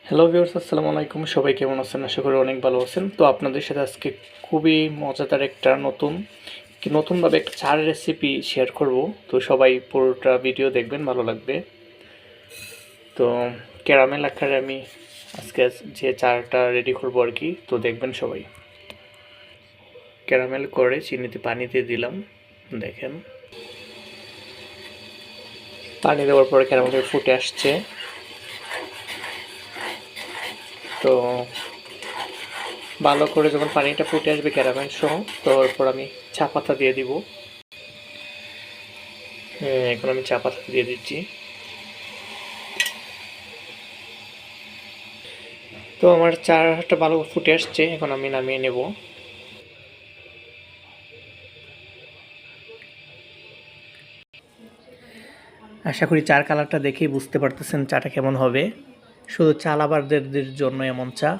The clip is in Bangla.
হ্যালো ভিউয়ার্স, আসসালামু আলাইকুম। সবাই কেমন আছেন? আশা করি অনেক ভালো আছেন। তো আপনাদের সাথে আজকে খুবই মজাদার একটা নতুনভাবে একটা চার রেসিপি শেয়ার করব। তো সবাই পুরোটা ভিডিও দেখবেন, ভালো লাগবে। তো ক্যারামেল আকারে আমি আজকে যে চাটা রেডি করবো আর কি, তো দেখবেন সবাই। ক্যারামেল করে চিনিতে পানি দিয়ে দিলাম, দেখেন পানি দেওয়ার পরে ক্যারামেলটা ফুটে আসছে। তো ভালো করে যখন পানিটা ফুটে আসবে ক্যারামেল সহ, তারপর আমি চা পাতা দিয়ে দিব। এখন আমি চা পাতা দিয়ে দিচ্ছি। তো আমার চাটা ভালো ফুটে আসছে, এখন আমি নামিয়ে নেব। আশা করি চার কালারটা দেখেই বুঝতে পারতেছেন চাটা কেমন হবে। শুধু চা লাভারদের জন্য এমন চা।